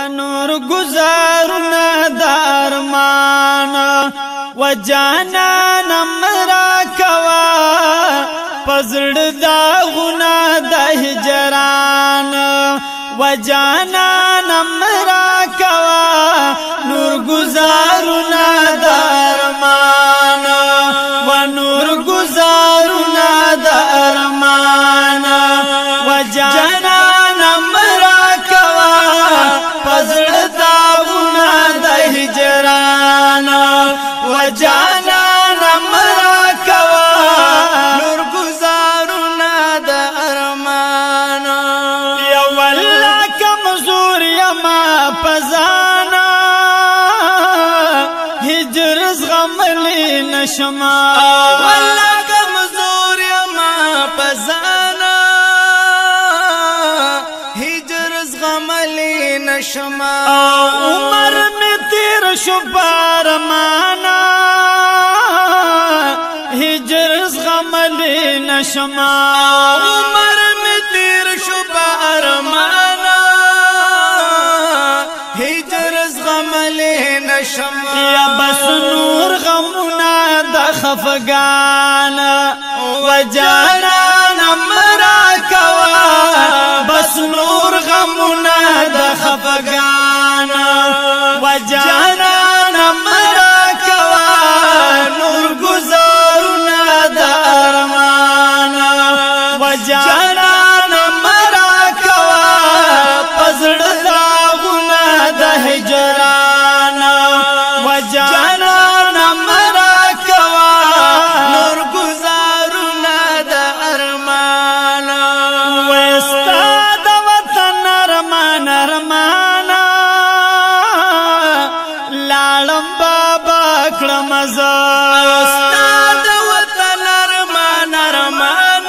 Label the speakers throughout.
Speaker 1: نور گزارنا دارمان و جانان مرا کوا پزړ داغنا د هجران و جانان مرا کوا نور گزارنا دارمان و نور گزارنا دارمان و جانان مرا کوا پزړ داغنا د هجران و جانان مرا کوا نور گزارنا د ارمان یا والله کمزور یما پزانا هجر زغملی نشما والله کمزور یما پزانا هجر زغملی نشما عمر می تیر شو بارمانا هجر زغملی نشما عمر می تیر شو بارمانا هجر زغملی نشما یا بس نور غمنا د خفگان و جانان مرا کوا بس نور غمنا د خفگان و جانان مرا کوا نور گزارنا د ارمان و جانان مرا کوا پزړ داغنا د هجران و جانان مرا کوا نور گزارنا د ارمان و استاد وطن ارمان ارمان لاړم بابا کړم زه استاد وطن ارمان ارمان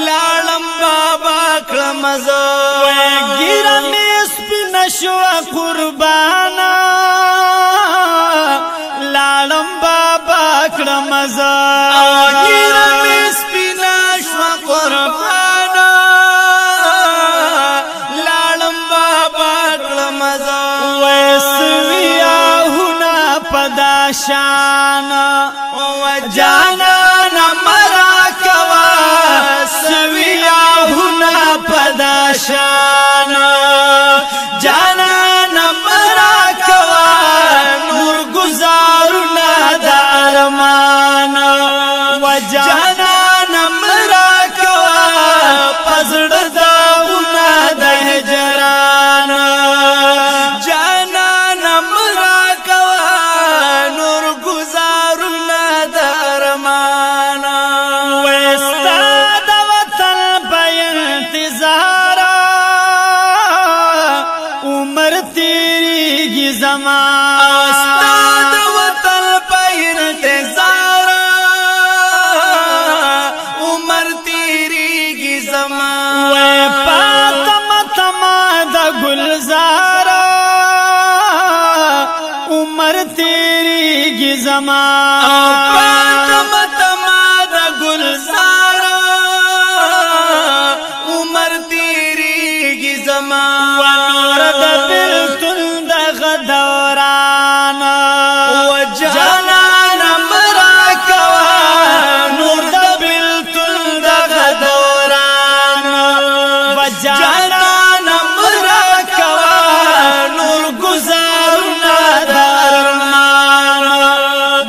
Speaker 1: لاړم بابا کړم زه و ګیره مې سپین شو قربانا لاړم بابا کړم زه ګیره مې سپین شو قربانا لاړم بابا کړم زه و سویا هنا پداشان و جانان مرا کوا سویا هنا پداشان جانان مرا کوا نور گزارنا د ارمان و جانان مرا کوا پزړ داغنا د هجران جانان مرا کوا نور گزارنا د ارمان و استاد وطن په انتظار عمر تیریږي زما استاد وطن په انتظار عمر تیریږي زما و پاتم تما د گلزار عمر تیریږي زما پاتم تما د گلزار عمر تیریږي زما و نور د بلتل د غدوران و جانان مرا کوا نور د بلتل د غدوران و جانان مرا کوا نور گزارنا د ارمان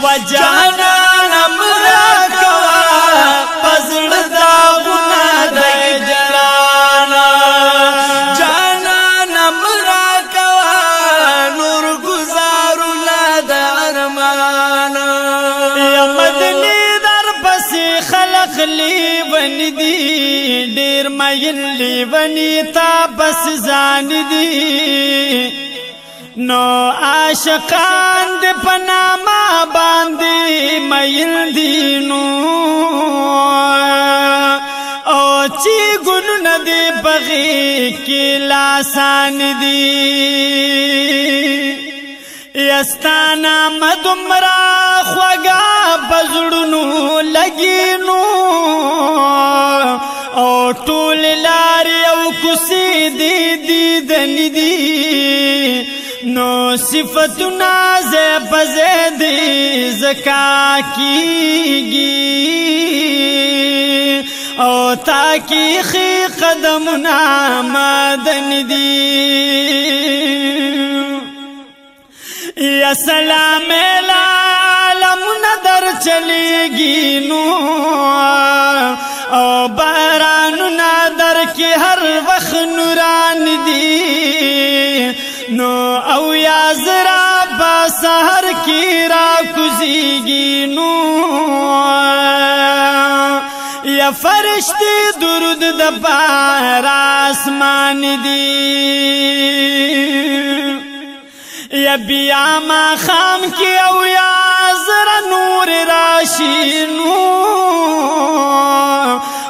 Speaker 1: و جانان مرا کوا پزړ داغنا د هجران جانان مرا کوا نور گزارنا د ارمان یا مدنی در پسې خلق لیون دی ډیر مین لیونی تا بس ځان دی نو عاشقان د پنامه باندې مین دی نو او چې ګلونه دی بغي کې لاسان دی یستانا مدمرا خوگا بزړونو لګینو او ټول لارې او کوسی دی دن دی نو صفتنا زید زکا کیگی او تاکی خی قدمنا مدن دی یا سلام العالم ندر چلے گی نو او باران نادر کی ہر وقت نوران دی نو او یا ذرا با سحر کی را کزیگی نو یا فرشتی درود دبار آسمان دی یا بیا ما خام کی او یا ذرا نور راشی نو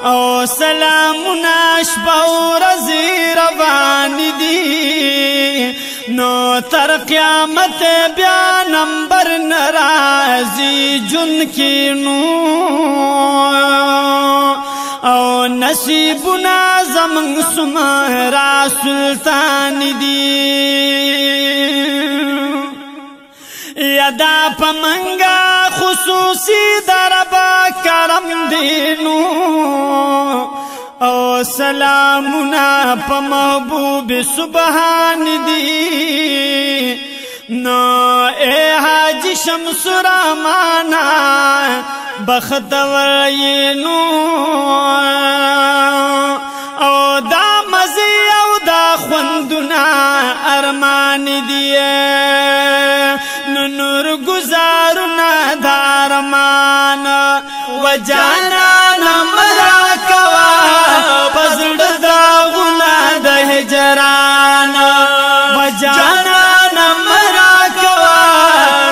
Speaker 1: او سلام ناشبا رزی روان دی نو تر قیامت بیا نمبر نرازی جن کی نو او نصیبنا زمن سمہرا سلطان دی یدا پمنگا خصوصی دربا کرم دینو او سلامنا پا محبوب سبحان دی نو اے حاج شمس رحمانا بختور نو او دا مزی او دا خوندنا ارمان دیئے نور گزارنا دارمان و جانا نمرا کوا پزڑ داغنا دہ جرانا و جانا نمرا کوا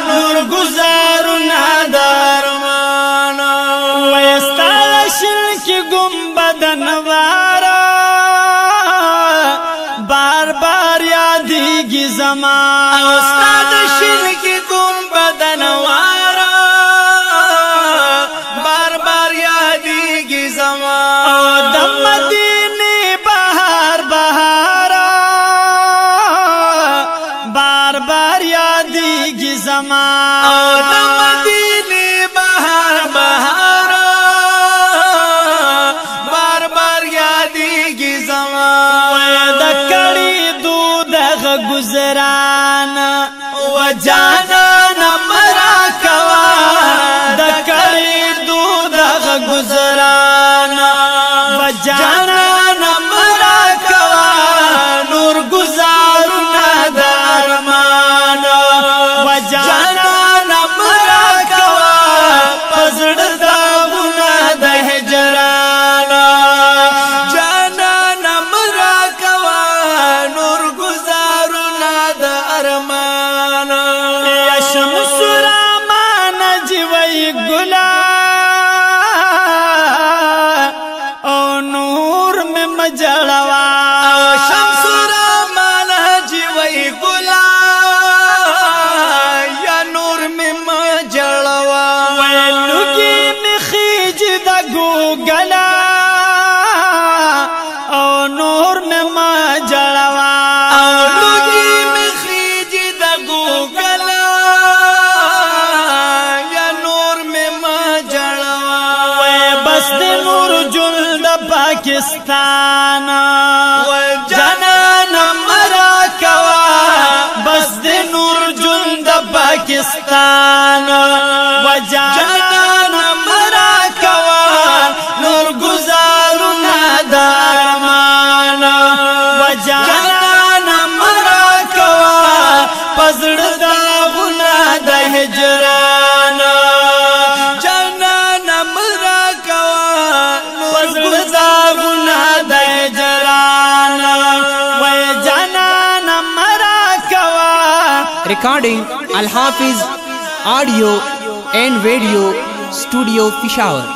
Speaker 1: نور گزارنا دارمان و استالشن کی گنبد نوارا بار بار یادی گی زمان استاد شرک گنبد نوارا بار بار یادی گی زمان دم مدینی بہار بہارا بار بار یادی گی زمان دم مدینی بہار بہارا بار بار یادی گی زمان دکڑی دودھ گزران و جانا نمرا کوا دکڑی دودھ گزران و جانا نمرا کوا نور گزارنا دارمان و جانا نمرا کوا پزڑ داغنا دہ جرانا جانا نمرا کوا نور گزارنا دارمان یا شمس رامان جوی گلا او نور میں مجڑوا شمس رامان جوی گلا یا نور میں مجڑوا ویلوگی میں خیج دا گوگلا او نور میں مجڑوا لوگی میں خیج دا گوگلا یا نور میں مجڑوا بس دے نور جلد پاکستان جانا نمرا کوا بس دے نور جلد پاکستان و جانا نمرا کوا نور گزارنا دارمان و جانا نمرا کوا پزڑ داغنا دہ جرانا جانا نمرا کوا پزڑ داغنا دہ جرانا و جانا نمرا کوا
Speaker 2: Recording Al Hafiz Audio and Video Studio Peshawar.